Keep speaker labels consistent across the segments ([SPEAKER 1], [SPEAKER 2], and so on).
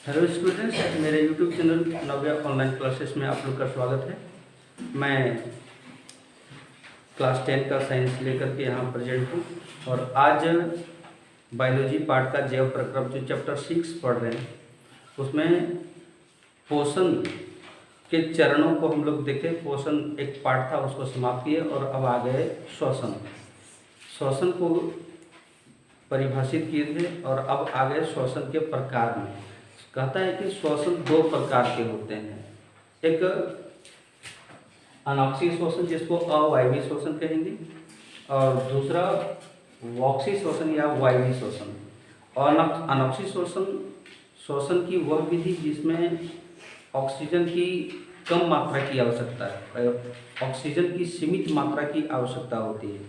[SPEAKER 1] Hello students, मेरे YouTube channel नव्या online classes में आप लोग का स्वागत है। मैं क्लास 10 का साइंस लेकर के यहाँ प्रेजेंट हूँ और आज बायोलॉजी पार्ट का जैव प्रक्रम जो चैप्टर 6 पढ़ रहे हैं उसमें पोषण के चरणों को हम लोग देखें। पोषण एक पार्ट था, उसको समाप्त किए और अब आ गए श्वसन। श्वसन को परिभाषित किए थे और अब आ गए श्वसन के प्रकार में। कहता है कि श्वसन दो प्रकार के होते हैं, एक अनॉक्सी श्वसन जिसको अवायवीय श्वसन कहेंगे और दूसरा वॉक्सी श्वसन या वायवीय श्वसन। और अनॉक्सी श्वसन की वह विधि जिसमें ऑक्सीजन की कम मात्रा की आवश्यकता है, ऑक्सीजन की सीमित मात्रा की आवश्यकता होती है।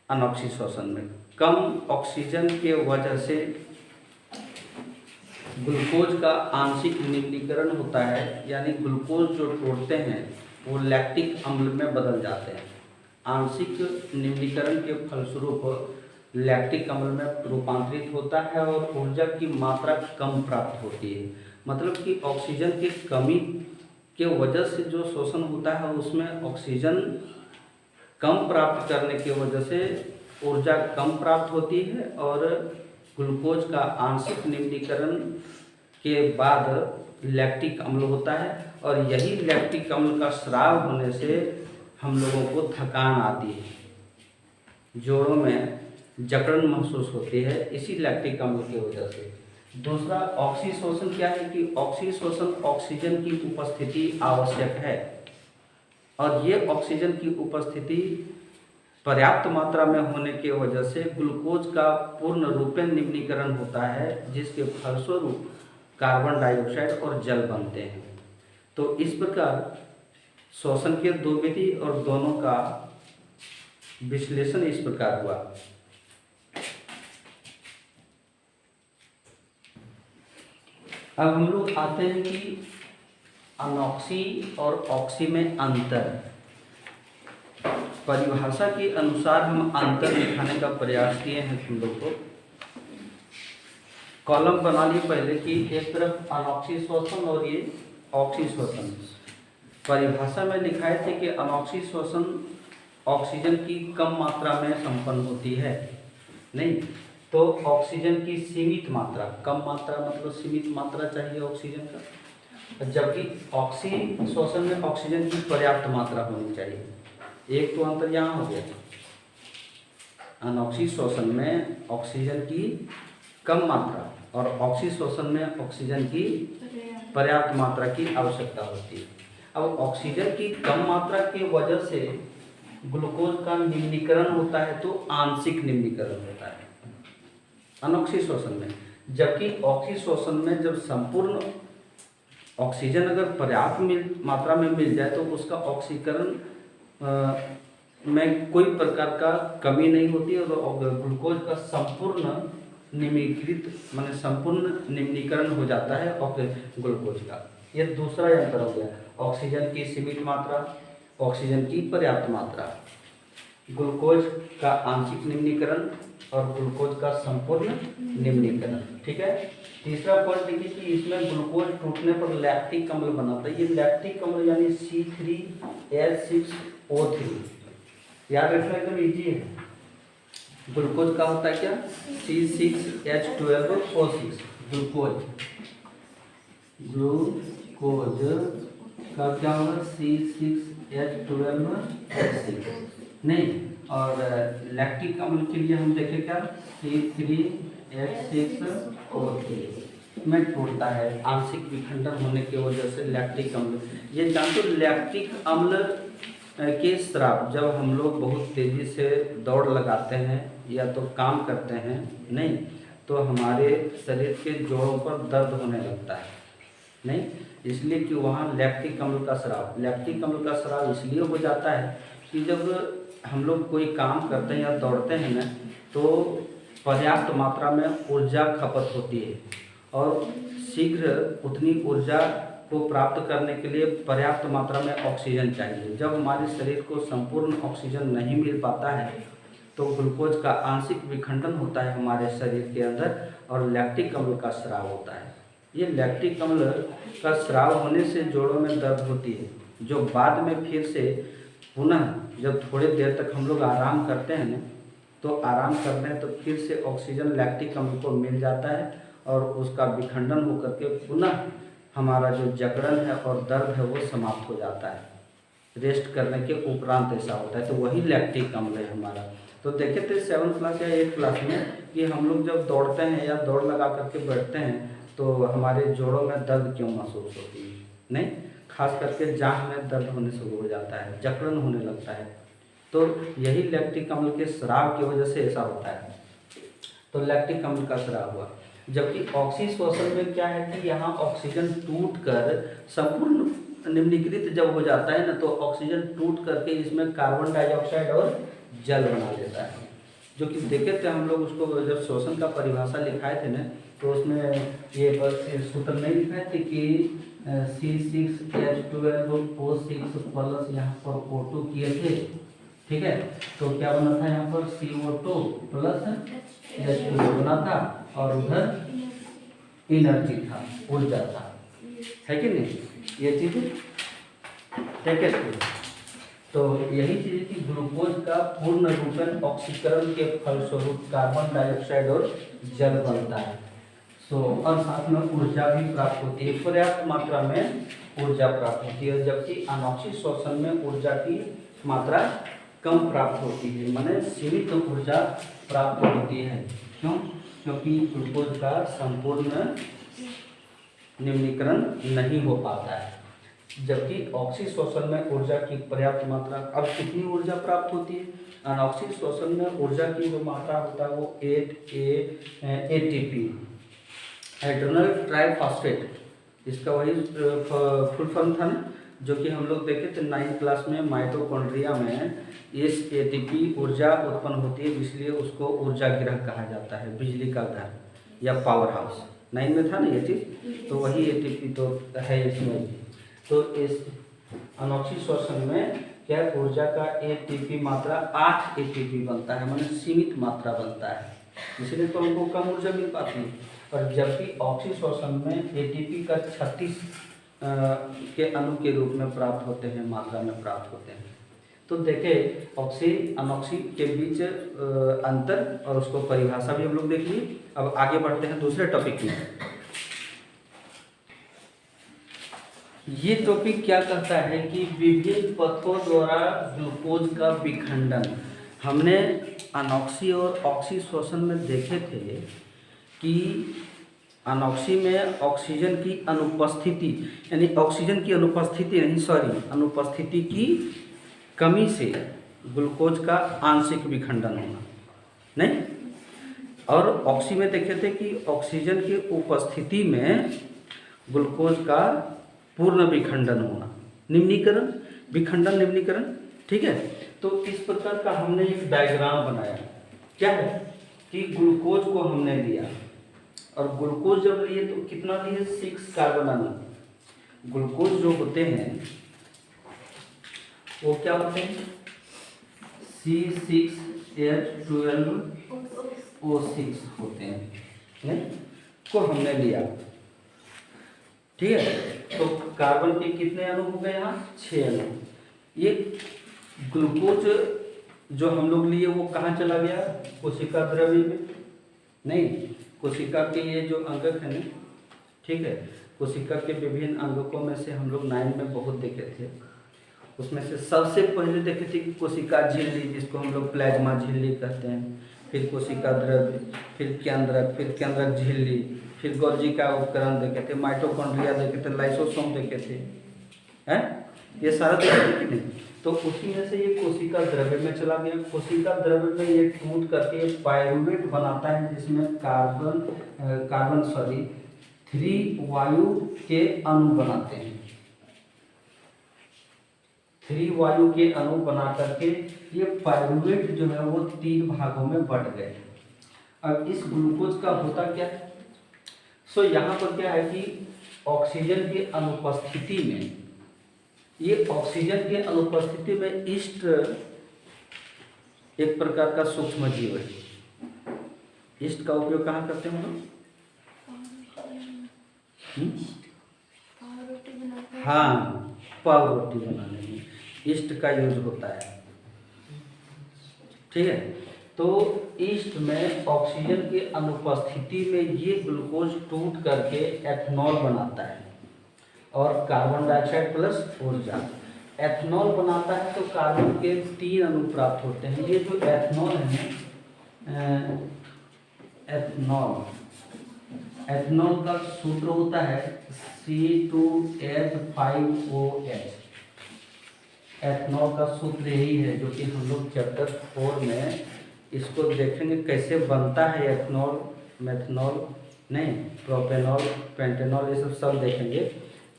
[SPEAKER 1] अनॉक्सी श्वसन में कम ऑक्सीजन के वजह से ग्लूकोज का आंशिक निम्नीकरण होता है, यानी ग्लूकोज जो छोड़ते हैं वो लैक्टिक अम्ल में बदल जाते हैं। आंशिक निम्नीकरण के फलस्वरूप लैक्टिक अम्ल में रूपांतरित होता है और ऊर्जा की मात्रा कम प्राप्त होती है। मतलब कि ऑक्सीजन की कमी के वजह से जो शोषण होता है उसमें ऑक्सीजन कम प्राप्त करने की वजह से ऊर्जा कम प्राप्त होती है और ग्लूकोज का आंशिक निम्नीकरण के बाद लैक्टिक अम्ल होता है और यही लैक्टिक अम्ल का स्राव होने से हम लोगों को थकान आती है, जोड़ों में जकड़न महसूस होती है, इसी लैक्टिक अम्ल की वजह से। दूसरा ऑक्सी श्वसन क्या है कि ऑक्सी श्वसन ऑक्सीजन की उपस्थिति आवश्यक है और ये ऑक्सीजन की उपस्थिति पर्याप्त मात्रा में होने की वजह से ग्लूकोज का पूर्ण रूपेण निम्नीकरण होता है, जिसके फलस्वरूप कार्बन डाइऑक्साइड और जल बनते हैं। तो इस प्रकार श्वसन के दो विधि और दोनों का विश्लेषण इस प्रकार हुआ। अब हम लोग आते हैं कि अनॉक्सी और ऑक्सी में अंतर। परिभाषा के अनुसार हम अंतर दिखाने का प्रयास किए हैं तुम लोग को। कॉलम बना लिए पहले कि एक तरफ अनॉक्सी श्वसन और ये ऑक्सी श्वसन। परिभाषा में लिखाए थे कि अनॉक्सी श्वसन ऑक्सीजन की कम मात्रा में संपन्न होती है, नहीं तो ऑक्सीजन की सीमित मात्रा, कम मात्रा मतलब सीमित मात्रा चाहिए ऑक्सीजन का, जबकि ऑक्सी श्वसन में ऑक्सीजन की पर्याप्त मात्रा होनी चाहिए। एक तो अंतर यहाँ हो गया, अनॉक्सी श्वसन में ऑक्सीजन की कम मात्रा और ऑक्सी श्वसन में ऑक्सीजन की पर्याप्त मात्रा की आवश्यकता होती है। अब ऑक्सीजन की कम मात्रा की वजह से ग्लूकोज का निम्नीकरण होता है, तो आंशिक निम्नीकरण होता है अनॉक्सी श्वसन में, जबकि ऑक्सी श्वसन में जब संपूर्ण ऑक्सीजन अगर पर्याप्त मात्रा में मिल जाए तो उसका ऑक्सीकरण में कोई प्रकार का कमी नहीं होती है और ग्लूकोज का संपूर्ण निम्नीकृत माने संपूर्ण निम्नीकरण हो जाता है ग्लूकोज का। यह दूसरा अंतर हो गया, ऑक्सीजन की सीमित मात्रा, ऑक्सीजन की पर्याप्त मात्रा, ग्लूकोज का आंशिक निम्नीकरण और ग्लूकोज का संपूर्ण निम्नीकरण। ठीक है। तीसरा पॉइंट देखिए कि इसमें ग्लूकोज टूटने पर लैक्टिक अम्ल बनाता है। ये लैक्टिक अम्ल यानी C3H6O3, याद रखना एकदम इजी है। ग्लूकोज का होता है क्या, C6H12O6। ग्लूकोज का क्या होगा, C6H12O6 नहीं। और लैक्टिक अम्ल के लिए हम देखें क्या, C3H6O3 में टूटता है, आंशिक विखंडन होने की वजह से लैक्टिक अम्ल। ये जानते हो लैक्टिक अम्ल के स्राव जब हम लोग बहुत तेज़ी से दौड़ लगाते हैं या तो काम करते हैं, नहीं तो हमारे शरीर के जोड़ों पर दर्द होने लगता है, नहीं, इसलिए कि वहाँ लैक्टिक अम्ल का स्राव इसलिए हो जाता है कि जब हम लोग कोई काम करते हैं या दौड़ते हैं ना, तो पर्याप्त मात्रा में ऊर्जा खपत होती है और शीघ्र उतनी ऊर्जा को प्राप्त करने के लिए पर्याप्त मात्रा में ऑक्सीजन चाहिए। जब हमारे शरीर को संपूर्ण ऑक्सीजन नहीं मिल पाता है तो ग्लूकोज का आंशिक विखंडन होता है हमारे शरीर के अंदर और लैक्टिक अम्ल का स्राव होता है। ये लैक्टिक अम्ल का स्राव होने से जोड़ों में दर्द होती है, जो बाद में फिर से पुनः जब थोड़ी देर तक हम लोग आराम करते हैं ना, तो आराम करते हैं तो फिर से ऑक्सीजन लैक्टिक अम्ल को मिल जाता है और उसका विखंडन होकर के पुनः हमारा जो जकड़न है और दर्द है वो समाप्त हो जाता है। रेस्ट करने के उपरांत ऐसा होता है, तो वही लैक्टिक अम्ल है हमारा। तो देखे थे 7th क्लास या 8th क्लास में कि हम लोग जब दौड़ते हैं या दौड़ लगा करके बैठते हैं तो हमारे जोड़ों में दर्द क्यों महसूस होती है? नहीं, खास करके जांघ में दर्द होने शुरू हो जाता है, जकड़न होने लगता है, तो यही लैक्टिक अम्ल के स्राव की वजह से ऐसा होता है। तो लैक्टिक अम्ल का स्राव हुआ। जबकि ऑक्सीश्वसन में क्या है कि यहाँ ऑक्सीजन टूट कर संपूर्ण निम्नीकृत जब हो जाता है ना, तो ऑक्सीजन टूट करके इसमें कार्बन डाइऑक्साइड और जल बना देता है। जो कि देखे थे हम लोग उसको जब श्वसन का परिभाषा लिखाए थे ना, तो उसमें ये बस सूत्र नहीं लिखाए थे कि C6H12O6 प्लस यहाँ पर O2 किए थे, ठीक है। तो क्या बना था यहाँ पर CO2 प्लस H2O बना था और उधर एनर्जी था, ऊर्जा था, है कि नहीं? ये चीज ठीक है। तो यही चीज कि ग्लूकोज का पूर्ण रूपन ऑक्सीकरण के फलस्वरूप कार्बन डाइऑक्साइड और जल बनता है। और साथ में ऊर्जा भी प्राप्त होती है, पर्याप्त मात्रा में ऊर्जा प्राप्त होती है। जबकि अनॉक्सिक श्वसन में ऊर्जा की मात्रा कम प्राप्त होती है, माने सीमित ऊर्जा प्राप्त होती है। क्यों? क्योंकि ग्लूकोज का संपूर्ण निम्नीकरण नहीं हो पाता है। जबकि ऑक्सी श्वसन में ऊर्जा की पर्याप्त मात्रा, अब कितनी ऊर्जा प्राप्त होती है? अनॉक्सिक श्वसन में ऊर्जा की जो मात्रा होता है वो 8 ATP, एड्रेनल ट्राइफॉस्फेट, इसका वही फुल फॉर्म था ना, जो कि हम लोग देखे थे 9th क्लास में। माइटोकॉन्ड्रिया में इस ATP ऊर्जा उत्पन्न होती है, इसलिए उसको ऊर्जा गृह कहा जाता है, बिजली का घर या पावर हाउस। 9 में था ना ये चीज़, तो वही ATP तो है इसमें। तो इस अनॉक्सिक श्वसन में क्या ऊर्जा का ATP मात्रा 8 ATP बनता है, माने सीमित मात्रा बनता है, इसलिए तो हमको कम ऊर्जा मिल पाती है। और जबकि ऑक्सी श्वसन में ATP का 36 के अणु के रूप में प्राप्त होते हैं, मात्रा में प्राप्त होते हैं। तो देखें ऑक्सी अनॉक्सी के बीच अंतर और उसको परिभाषा भी हम लोग देख लिए। अब आगे बढ़ते हैं दूसरे टॉपिक में। ये टॉपिक क्या करता है कि विभिन्न पथों द्वारा ग्लूकोज का विखंडन। हमने अनॉक्सी और ऑक्सी श्वसन में देखे थे कि अनॉक्सी में ऑक्सीजन की अनुपस्थिति, यानी ऑक्सीजन की अनुपस्थिति नहीं, अनुपस्थिति की कमी से ग्लूकोज का आंशिक विखंडन होना, नहीं। और ऑक्सी में देखे थे कि ऑक्सीजन की उपस्थिति में ग्लूकोज का पूर्ण विखंडन होना, निम्नीकरण, विखंडन, निम्नीकरण, ठीक है। तो इस प्रकार का हमने एक डायग्राम बनाया। क्या है कि ग्लूकोज को हमने लिया और ग्लूकोज जब लिए तो कितना लिए? 6 कार्बन अणु। ग्लूकोज जो होते हैं वो क्या होते हैं? C6H12O6 होते हैं, को हमने लिया, ठीक है। तो कार्बन के कितने अणु हो गए यहाँ? 6 अणु। ये ग्लूकोज जो हम लोग लिए वो कहाँ चला गया? कोशिका द्रव्य में नहीं, कोशिका के ये जो अंगक है ना, ठीक है, कोशिका के विभिन्न अंगकों में से हम लोग 9 में बहुत देखे थे। उसमें से सबसे पहले देखे थे कि कोशिका झिल्ली, जिसको हम लोग प्लाज्मा झिल्ली कहते हैं, फिर कोशिका द्रव्य, फिर केंद्रक झिल्ली, फिर गोल्जी का उपकरण देखे थे, माइटोकॉन्ड्रिया देखे थे, लाइसोसोम देखे थे, हैं? ये सारा देखे थे कि नहीं? तो उसी में से ये कोशिका द्रव्य में चला गया। कोशिका द्रव्य में ये टूट करके पायरुवेट बनाता है, जिसमें कार्बन 3 वायु के अणु बनाते हैं। 3 वायु के अणु बना करके ये पायरुवेट जो है वो 3 भागों में बट गए। अब इस ग्लूकोज का होता क्या है? यहाँ पर क्या है कि ऑक्सीजन की अनुपस्थिति में, ये ऑक्सीजन की अनुपस्थिति में ईस्ट एक प्रकार का सूक्ष्म जीव है। ईस्ट का उपयोग कहाँ करते हैं हम लोग? हम्म?
[SPEAKER 2] पाव रोटी बनाते हैं।
[SPEAKER 1] हाँ, पाव रोटी बनाने में ईस्ट का यूज होता है। ठीक है, तो ईस्ट में ऑक्सीजन की अनुपस्थिति में ये ग्लूकोज टूट करके एथनॉल बनाता है और कार्बन डाइऑक्साइड प्लस ऊर्जा। एथनॉल बनाता है तो कार्बन के 3 अणु प्राप्त होते हैं। ये जो एथनॉल है, एथनॉल का सूत्र होता है C2H5OH। एथनॉल का सूत्र यही है जो कि हम लोग चैप्टर 4 में इसको देखेंगे कैसे बनता है एथनॉल, मेथनॉल नहीं, प्रोपेनॉल, पेंटेनॉल, ये सब देखेंगे।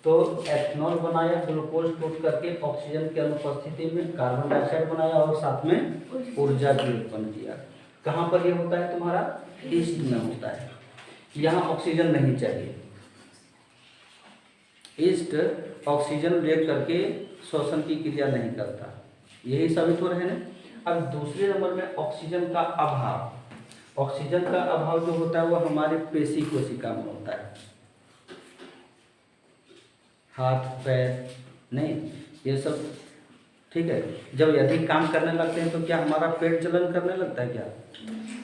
[SPEAKER 1] तो एथनॉल बनाया ग्लूकोज टूट करके ऑक्सीजन की अनुपस्थिति में, कार्बन डाइऑक्साइड बनाया और साथ में ऊर्जा भी उत्पन्न किया। कहाँ पर ये होता है तुम्हारा? ईस्ट में होता है। यहाँ ऑक्सीजन नहीं चाहिए, ईस्ट ऑक्सीजन ले करके श्वसन की क्रिया नहीं करता, यही साबित हो रहे हैं। अब दूसरे नंबर में ऑक्सीजन का अभाव। ऑक्सीजन का अभाव जो होता है वो हमारे पेशी कोशिका में होता है। हाथ पैर नहीं, ये सब ठीक है। जब अधिक काम करने लगते हैं तो क्या हमारा पेट जलन करने लगता है क्या?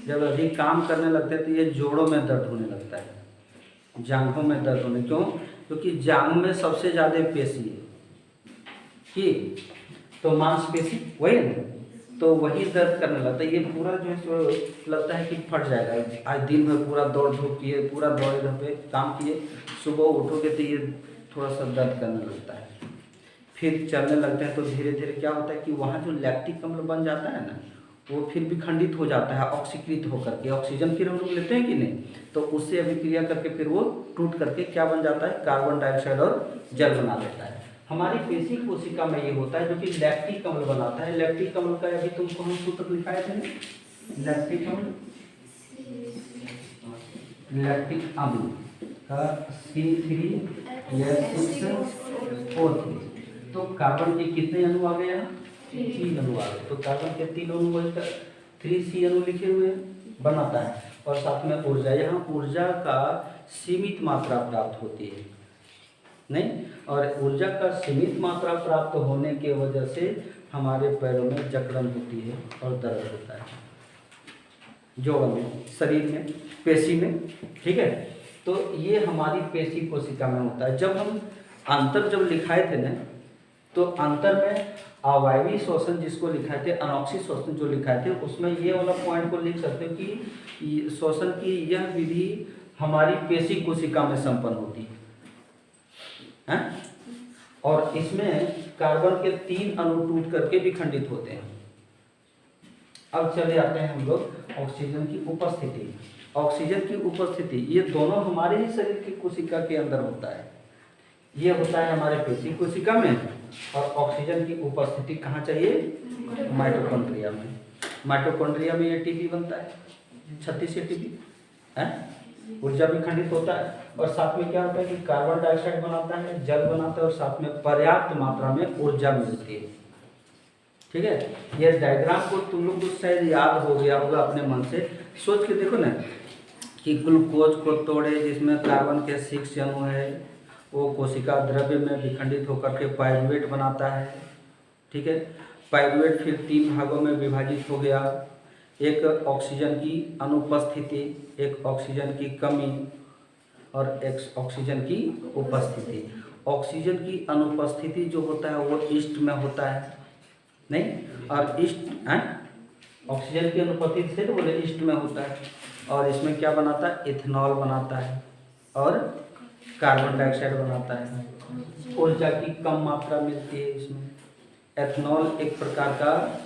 [SPEAKER 1] जब अधिक काम करने लगते हैं तो ये जोड़ों में दर्द होने लगता है, जांघों में दर्द होने। क्यों? क्योंकि जांघ में सबसे ज़्यादा पेशी है कि तो मांसपेशी वही है, तो वही दर्द करने लगता है। ये पूरा जो है लगता है कि फट जाएगा। आज दिन भर पूरा दौड़ धूप किए, पूरा दौड़े धूपे काम किए, सुबह उठोगे तो ये थोड़ा सा दर्द करने लगता है। फिर चलने लगते हैं तो धीरे धीरे क्या होता है कि वहाँ जो लैक्टिक अम्ल बन जाता है ना, वो फिर भी खंडित हो जाता है ऑक्सीकृत होकर के। ऑक्सीजन फिर हम लोग लेते हैं कि नहीं, तो उससे अभिक्रिया करके फिर वो टूट करके क्या बन जाता है? कार्बन डाइऑक्साइड और जल बना देता है। हमारी पेशी कोशिका में ये होता है जो कि लैक्टिक अम्ल बनाता है। लैक्टिक अम्ल का अभी तुमको हम सूत्र लिखाए थे, लैक्टिक अम्ल, लैक्टिक अम्ल का C3H6O3। तो कार्बन के कितने अणु आ गए यहाँ? 3 अणु आ गए। तो कार्बन के 3 अणु वही 3C अणु लिखे हुए हैं, बनाता है और साथ में ऊर्जा। यहाँ ऊर्जा का सीमित मात्रा प्राप्त होती है नहीं, और ऊर्जा का सीमित मात्रा प्राप्त होने के वजह से हमारे पैरों में जकड़न होती है और दर्द होता है, जोड़ों में, शरीर में, पेशी में। ठीक है, तो ये हमारी पेशी कोशिका में होता है। जब हम अंतर जब लिखाए थे ना, तो अंतर में अवायवीय श्वसन जिसको लिखाए थे, अनॉक्सी श्वसन जो लिखाए थे, उसमें ये वाला पॉइंट को लिख सकते हो कि श्वसन की यह विधि हमारी पेशी कोशिका में संपन्न होती है। और इसमें कार्बन के 3 अणु टूट करके भी खंडित होते हैं। अब चले आते हैं हम लोग ऑक्सीजन की उपस्थिति। ऑक्सीजन की उपस्थिति ये दोनों हमारे ही शरीर की कोशिका के अंदर होता है। ये होता है हमारे पेशी कोशिका में, और ऑक्सीजन की उपस्थिति कहाँ चाहिए? माइटोकॉन्ड्रिया में। माइटोकॉन्ड्रिया में एटीपी बनता है, 36 एटीपी है, ऊर्जा भी खंडित होता है, और साथ में क्या होता है कि कार्बन डाइऑक्साइड बनाता है, जल बनाता है, और साथ में पर्याप्त मात्रा में ऊर्जा मिलती है। ठीक है, ये डायग्राम को तुम लोग को शायद याद हो गया होगा अपने मन से। सोच के देखो ना कि ग्लूकोज को तोड़े जिसमें कार्बन के 6 अणु है, वो कोशिका द्रव्य में विखंडित होकर के पाइरूवेट बनाता है। ठीक है, पाइरूवेट फिर 3 भागों में विभाजित हो गया। एक ऑक्सीजन की अनुपस्थिति, एक ऑक्सीजन की कमी, और एक ऑक्सीजन की उपस्थिति। ऑक्सीजन की अनुपस्थिति जो होता है वो ईस्ट में होता है नहीं, और ईस्ट ऑक्सीजन की अनुपस्थिति से तो बोले ईस्ट में होता है, और इसमें क्या बनाता है? इथेनॉल बनाता है और कार्बन डाइऑक्साइड बनाता है। ऊर्जा की कम मात्रा मिलती है इसमें। एथेनॉल एक प्रकार का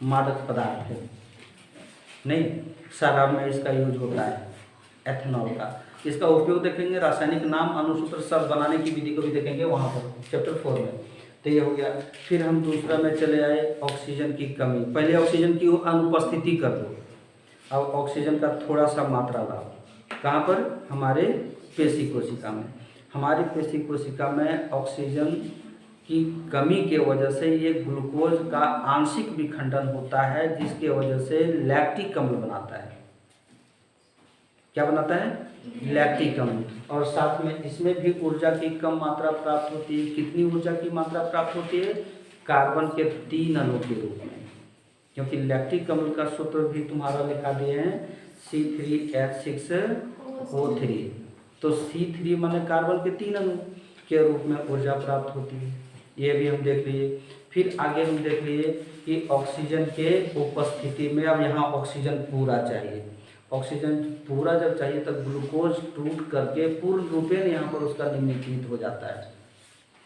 [SPEAKER 1] मादक पदार्थ है नहीं, शराब में इसका यूज होता है एथेनॉल का। इसका उपयोग देखेंगे, रासायनिक नाम, अनुसूत्र, शब्द बनाने की विधि को भी देखेंगे वहाँ पर चैप्टर 4 में। तो ये हो गया। फिर हम दूसरा में चले आए, ऑक्सीजन की कमी। पहले ऑक्सीजन की अनुपस्थिति कर दो, अब ऑक्सीजन का थोड़ा सा मात्रा लाओ। कहाँ पर? हमारे पेशी कोशिका में। हमारी पेशी कोशिका में ऑक्सीजन की कमी के वजह से ये ग्लूकोज का आंशिक विखंडन होता है, जिसके वजह से लैक्टिक अम्ल बनाता है। क्या बनाता है लैक्टिक अम्ल। और साथ में इसमें भी ऊर्जा की कम मात्रा प्राप्त होती है। कितनी ऊर्जा की मात्रा प्राप्त होती है? कार्बन के 3 अणु के रूप में, क्योंकि लैक्टिक अम्ल का सूत्र भी तुम्हारा लिखा दिए हैं C3H6O3। तो C3 माने कार्बन के 3 अणु के रूप में ऊर्जा प्राप्त होती है। ये भी हम देख लिए। फिर आगे हम देख लिए कि ऑक्सीजन के उपस्थिति में, अब यहाँ ऑक्सीजन पूरा चाहिए। ऑक्सीजन पूरा जब चाहिए तब ग्लूकोज टूट करके पूर्ण रूपेण यहाँ पर उसका निम्नीकृत हो जाता है,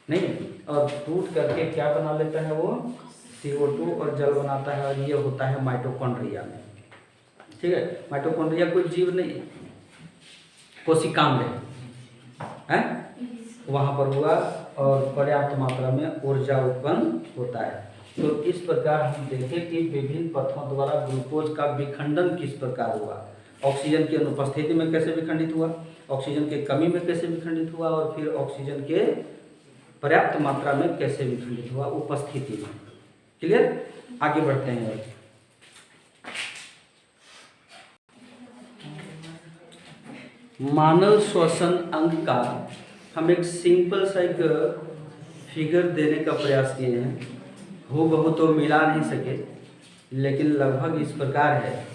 [SPEAKER 1] नहीं, और टूट करके क्या बना लेता है वो CO2 और जल बनाता है। और ये होता है माइटोकॉन्ड्रिया में, ठीक है। माइटोकॉन्ड्रिया कोई जीव नहीं, कोशिकांड है, वहाँ पर हुआ और पर्याप्त मात्रा में ऊर्जा उत्पन्न होता है। तो इस प्रकार हम देखें कि विभिन्न पथों द्वारा ग्लूकोज का विखंडन किस प्रकार हुआ। ऑक्सीजन की अनुपस्थिति में कैसे विखंडित हुआ, ऑक्सीजन की कमी में कैसे विखंडित हुआ, और फिर ऑक्सीजन के पर्याप्त मात्रा में कैसे विखंडित हुआ उपस्थिति में। क्लियर? आगे बढ़ते हैं। मानव श्वसन अंग का हम एक सिंपल सा एक फिगर देने का प्रयास किए हैं। हूबहू तो मिला नहीं सके, लेकिन लगभग इस प्रकार है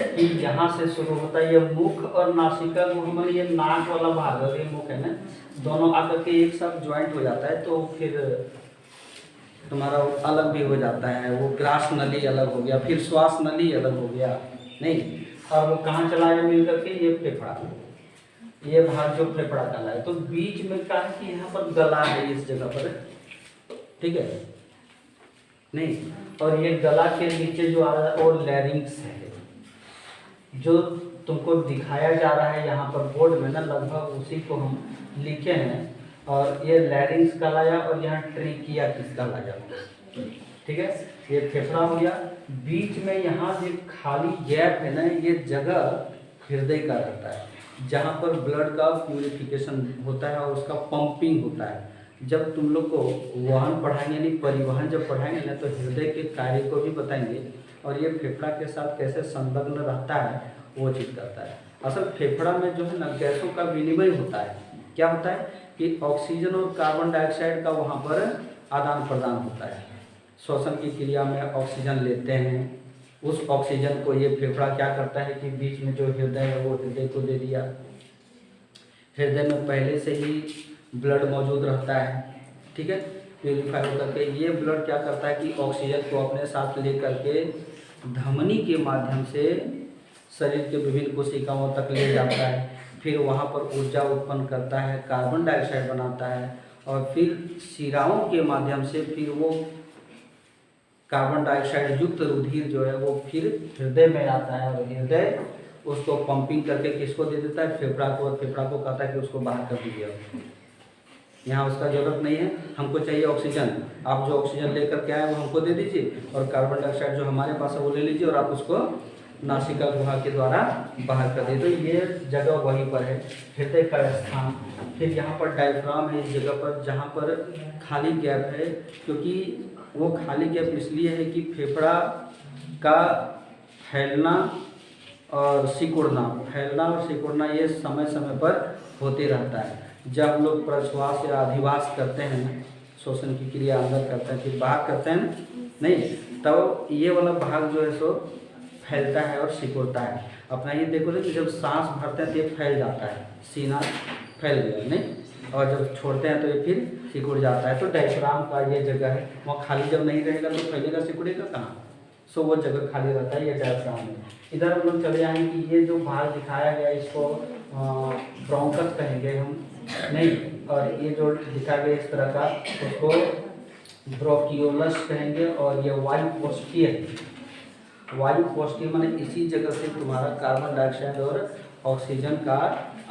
[SPEAKER 1] कि यहाँ से शुरू होता है ये मुख और नासिका को, ये नाक वाला भाग और ये मुख है ना, दोनों आकर के एक साथ ज्वाइंट हो जाता है, तो फिर तुम्हारा अलग भी हो जाता है। वो ग्रास नली अलग हो गया, फिर श्वास नली अलग हो गया, नहीं, और वो कहाँ चला गया मिल करके ये फेफड़ा, ये भाग जो फेफड़ा का है। तो बीच में क्या है कि यहाँ पर गला है इस जगह पर, ठीक है, नहीं, और ये गला के नीचे जो आ रहा है वो लैरिंक्स है, जो तुमको दिखाया जा रहा है यहाँ पर बोर्ड में ना, लगभग उसी को हम लिखे हैं। और ये लैरिंक्स कहलाया और यहाँ ट्रिकिया किस कहलाया, ठीक है। ये फेफड़ा हो गया। बीच में यहाँ जो खाली गैप है ना, ये जगह हृदय का रहता है, जहाँ पर ब्लड का प्यूरिफिकेशन होता है और उसका पंपिंग होता है। जब तुम लोग को वाहन पढ़ाएंगे, यानी परिवहन जब पढ़ाएंगे ना, तो हृदय के कार्य को भी बताएंगे और ये फेफड़ा के साथ कैसे संलग्न रहता है वो चीज़ करता है। असल फेफड़ा में जो है ना गैसों का विनिमय होता है। क्या होता है कि ऑक्सीजन और कार्बन डाइऑक्साइड का वहाँ पर आदान प्रदान होता है। श्वसन की क्रिया में ऑक्सीजन लेते हैं, उस ऑक्सीजन को ये फेफड़ा क्या करता है कि बीच में जो हृदय है वो हृदय को दे दिया। हृदय में पहले से ही ब्लड मौजूद रहता है, ठीक है, प्यूरिफाई होकर के ये ब्लड क्या करता है कि ऑक्सीजन को अपने साथ ले करके धमनी के माध्यम से शरीर के विभिन्न कोशिकाओं तक ले जाता है। फिर वहाँ पर ऊर्जा उत्पन्न करता है, कार्बन डाइऑक्साइड बनाता है, और फिर शिराओं के माध्यम से फिर वो कार्बन डाइऑक्साइड युक्त रुधिर जो है वो फिर हृदय में आता है, और हृदय उसको पंपिंग करके किसको दे देता है, फेफड़ा को, और फेफड़ा को कहता है कि उसको बाहर कर दीजिए। यहाँ उसका जरूरत नहीं है, हमको चाहिए ऑक्सीजन, आप जो ऑक्सीजन लेकर के आए वो हमको दे दीजिए, और कार्बन डाइऑक्साइड जो हमारे पास है वो ले लीजिए और आप उसको नासिका गुहा के द्वारा बाहर कर दीजिए। तो ये जगह वहीं पर है, हृदय का स्थान। फिर यहाँ पर डायफ्राम है इस जगह पर, जहाँ पर खाली गैप है, क्योंकि वो खाली गैप इसलिए है कि फेफड़ा का फैलना और सिकुड़ना ये समय समय पर होते रहता है। जब हम लोग प्रश्वास या अधिवास करते हैं, श्वसन की क्रिया अंदर करते हैं फिर बाहर करते हैं, नहीं, तब ये वाला भाग जो है सो फैलता है और सिकुड़ता है। अपना ये देखो कि जब सांस भरते हैं तो ये फैल जाता है, सीना फैल गया, नहीं, और जब छोड़ते हैं तो ये फिर सिकुड़ जाता है। तो डायफ्राम का ये जगह है, वहाँ खाली जब नहीं रहेगा तो फैलेगा, सिकुड़ेगा कहाँ, सो वो जगह खाली रहता है, ये डायफ्राम है। इधर हम लोग चले आएँ कि ये जो भाग दिखाया गया इसको ब्रोंकस कहेंगे हम, नहीं, और ये जो दिखा गया इस तरह का उसको ब्रोंकियोलस कहेंगे, और ये वायु कोष्ठीय है। वायु कोष्ठीय माने इसी जगह से तुम्हारा कार्बन डाइऑक्साइड और ऑक्सीजन का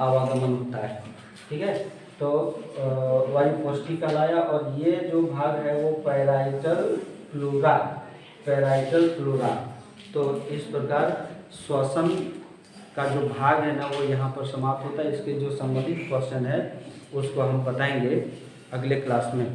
[SPEAKER 1] आवागमन होता है, ठीक है। तो वायु कोष्ठीय कहलाया। और ये जो भाग है वो पैराइटल प्लूरा। तो इस प्रकार श्वसन का जो भाग है ना वो यहाँ पर समाप्त होता है। इसके जो संबंधित क्वेश्चन है उसको हम बताएंगे अगले क्लास में।